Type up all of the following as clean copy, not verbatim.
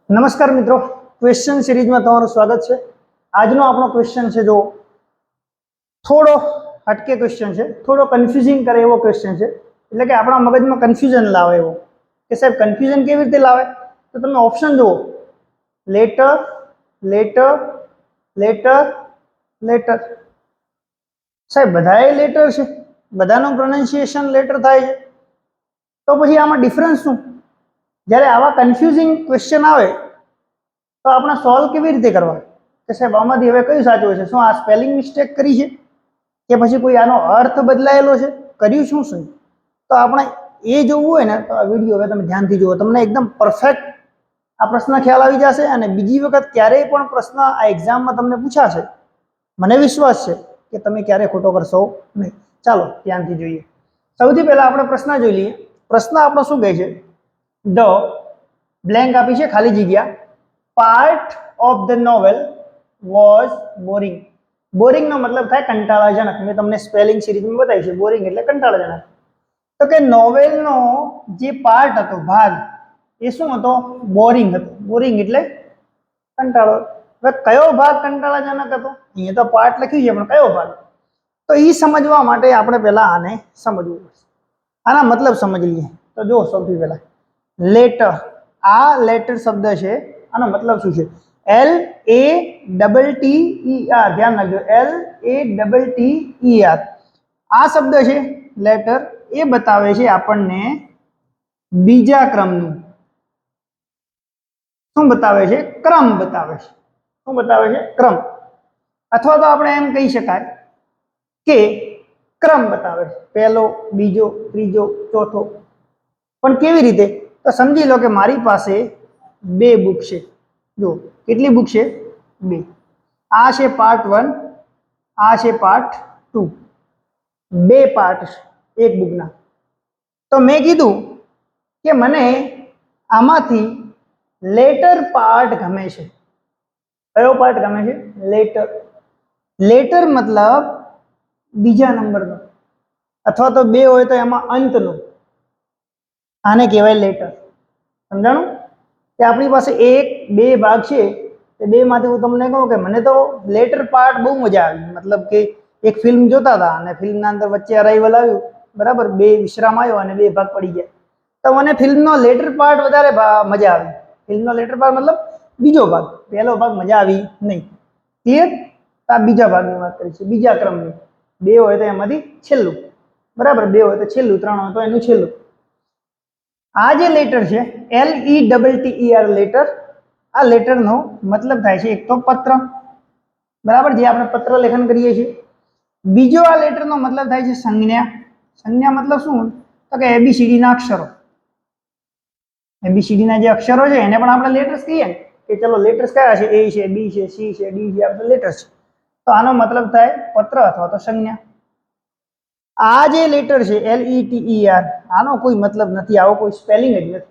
નમસ્કાર મિત્રો, ક્વેશ્ચન સિરીઝમાં તમારું સ્વાગત છે। આજનો આપણો ક્વેશ્ચન છે જો થોડો હટકે ક્વેશ્ચન છે, થોડો કન્ફ્યુઝિંગ કરે એવો ક્વેશ્ચન છે, એટલે કે આપણા મગજમાં કન્ફ્યુઝન લાવે એવો કે સાહેબ કન્ફ્યુઝન કેવી રીતે લાવે, તો તમે ઓપ્શન જુઓ, લેટર લેટર લેટર લેટર। સાહેબ બધાએ લેટર છે, બધાનું પ્રોનાઉન્સિએશન લેટર થાય છે, તો પછી આમાં ડિફરન્સ શું? જ્યારે આવા કન્ફ્યુઝિંગ ક્વેશ્ચન આવે તો આપણે સોલ્વ કેવી રીતે કરવા કે સાહેબ આમાંથી હવે કયું સાચું છે? શું આ સ્પેલિંગ મિસ્ટેક કરી છે કે પછી કોઈ આનો અર્થ બદલાયેલો છે, કર્યું શું? તો આપણે એ જોવું હોય ને તો આ વિડીયો હવે તમે ધ્યાનથી જુઓ, તમને એકદમ પરફેક્ટ આ પ્રશ્ન ખ્યાલ આવી જશે અને બીજી વખત ક્યારેય પણ પ્રશ્ન આ એક્ઝામમાં તમને પૂછાશે, મને વિશ્વાસ છે કે તમે ક્યારેય ખોટો કરશો નહીં। ચાલો ધ્યાનથી જોઈએ। સૌથી પહેલા આપણે પ્રશ્ન જોઈ લઈએ। પ્રશ્ન આપણો શું કહે છે? ધ બ્લેન્ક આપી છે ખાલી જગ્યા, part of the novel was boring. Boring નો મતલબ થાય કંટાળાજનક। મેં તમને સ્પેલિંગ સિરીઝમાં બતાવી છે, બોરિંગ એટલે કંટાળાજનક। તો કે નોવેલનો જે પાર્ટ હતો, ભાગ, એ શું હતો? બોરિંગ હતો। બોરિંગ એટલે કંટાળો। હવે કયો ભાગ કંટાળાજનક હતો? અહીંયા તો પાર્ટ લખ્યું છે પણ કયો ભાગ? તો એ સમજવા માટે આપણે પહેલા આને સમજવું પડશે, આના મતલબ સમજી લઈએ। તો જો સૌથી પહેલા લેટર, આ લેટર શબ્દ છે, આનો મતલબ શું છે? LATTER, ધ્યાન રાખજો, LATTER આ શબ્દ છે લેટર, એ બતાવે છે આપણને બીજા ક્રમનું, શું બતાવે છે? ક્રમ બતાવે છે। શું બતાવે છે? ક્રમ, અથવા તો આપણે એમ કહી શકાય કે ક્રમ બતાવે છે, પહેલો, બીજો, ત્રીજો, ચોથો। પણ કેવી રીતે? તો સમજી લો કે મારી પાસે બે બુક છે, જો કેટલી બુક છે? બે। આ છે પાર્ટ 1, આ છે પાર્ટ 2, બે પાર્ટ છે એક બુકના। તો મેં કીધું કે મને આમાંથી લેટર પાર્ટ ગમે છે। કયો પાર્ટ ગમે છે? લેટર। લેટર મતલબ બીજા નંબરનો, અથવા તો બે હોય તો એમાં અંતનો, આને કહેવાય લેટર। સમજાણું? કે આપણી પાસે એક બે ભાગ છે, તે બે માંથી હું તમને કહું કે મને તો લેટર પાર્ટ બહુ મજા આવી, મતલબ કે એક ફિલ્મ જોતા હતા અને ફિલ્મના અંદર વચ્ચે અરાઇવલ આવ્યું, બરાબર, બે વિશ્રામ આવ્યો અને બે ભાગ પડી ગયા, તો મને ફિલ્મનો લેટર પાર્ટ વધારે મજા આવી। ફિલ્મનો લેટર પાર્ટ મતલબ બીજો ભાગ, પહેલો ભાગ મજા આવી નહીં। ક્લિયર? આ બીજા ભાગની વાત કરી છે, બીજા ક્રમની, બે હોય તો એમાંથી છેલ્લું, બરાબર, બે હોય તો છેલ્લું, ત્રણ હોય તો એનું છેલ્લું। આ જે લેટર છે LETTER લેટર, આ લેટરનો મતલબ થાય છે એક તો પત્ર, બરાબર, જે આપણે પત્ર લેખન કરીએ છીએ। બીજો આ લેટરનો મતલબ થાય છે સંજ્ઞા। સંજ્ઞા મતલબ શું? તો કે ABCD ના અક્ષરો, ABCD ના જે અક્ષરો છે એને પણ આપણે લેટર્સ કહીએ ને, કે ચલો લેટર્સ કયા છે? A છે, B છે, C છે, D છે, આપણે લેટર્સ છે। તો આનો મતલબ થાય પત્ર અથવા તો સંજ્ઞા। આ જે લેટર છે LETER, આનો કોઈ મતલબ નથી, આવો કોઈ સ્પેલિંગ જ નથી।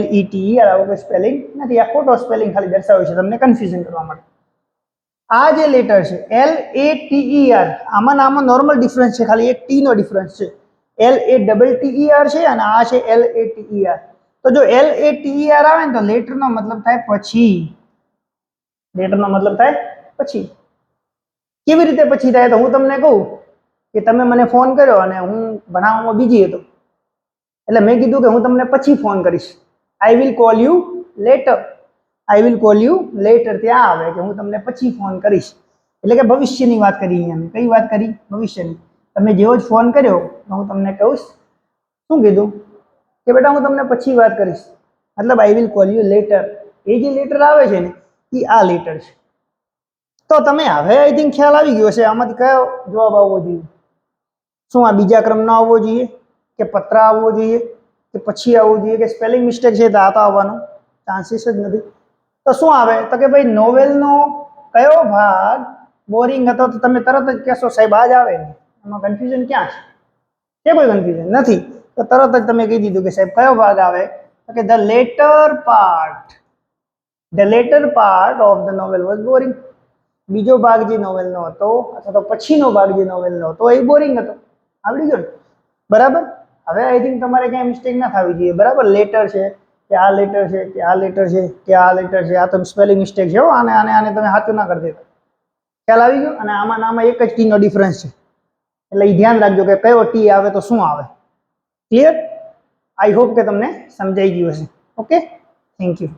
LETER આવો કોઈ સ્પેલિંગ નથી, આ ખોટો સ્પેલિંગ ખાલી દર્શાવ્યો છે તમને કન્ફ્યુઝન કરવા માટે। આ જે લેટર છે LATER, આમાં નોર્મલ ડિફરન્સ છે, ખાલી એક ટી નો ડિફરન્સ છે। LATTER છે અને આ છે LATER। તો જો LATER આવે ને તો લેટરનો મતલબ થાય પછી। લેટરનો મતલબ થાય પછી। કેવી રીતે પછી થાય? તો હું તમને કહું કે તમે મને ફોન કર્યો અને હું ભણાવવામાં બીજી હતો, એટલે મેં કીધું કે હું તમને પછી ફોન કરીશ, આઈ will call you letter. I will call you letter ત્યાં આવે કે હું તમને પછી ફોન કરીશ, એટલે કે ભવિષ્યની વાત કરી અહીંયા મેં। કઈ વાત કરી? ભવિષ્યની। તમે જેવો જ ફોન કર્યો તો હું તમને કહીશ, શું કીધું? કે બેટા હું તમને પછી વાત કરીશ, મતલબ I will call you later. એ જે લેટર આવે છે ને એ આ લેટર છે। તો તમે હવે આઈ થિંક ખ્યાલ આવી ગયો છે આમાંથી કયો જવાબ આવવો જોઈએ? શું આ બીજા ક્રમનો આવવો જોઈએ, કે પત્ર આવવો જોઈએ, કે પછી આવવું જોઈએ, કે સ્પેલિંગ મિસ્ટેક છે તો આ તો આવવાનો ચાન્સીસ જ નથી। તો શું આવે? તો કે ભાઈ નોવેલનો કયો ભાગ બોરિંગ હતો? તો તમે તરત જ કહેશો સાહેબ આ જ આવે ને, એમાં કન્ફ્યુઝન ક્યાં છે? કે કોઈ કન્ફ્યુઝન નથી, તો તરત જ તમે કહી દીધું કે સાહેબ કયો ભાગ આવે? તો કે the letter part, the letter part of the novel was boring. બીજો ભાગ જે નોવેલનો હતો અથવા તો પછીનો ભાગ જે નોવેલનો હતો એ બોરિંગ હતો। આવડી ગયો ને? બરાબર। હવે આઈ થિંક તમારે ક્યાંય મિસ્ટેક ના થવી જોઈએ, બરાબર। લેટર છે, કે આ લેટર છે કે આ લેટર છે કે આ લેટર છે. આ તમે સ્પેલિંગ મિસ્ટેક છે હો. આને આને આને તમે સાચું ના કરી દેતા. ખ્યાલ આવી ગયો? અને આમાં આમાં એક જ ટી નો ડિફરન્સ છે, એટલે એ ધ્યાન રાખજો કે કયો ટી આવે તો શું આવે. ક્લિયર? આઈ હોપ કે તમને સમજાઈ ગયું હશે. Okay, thank you.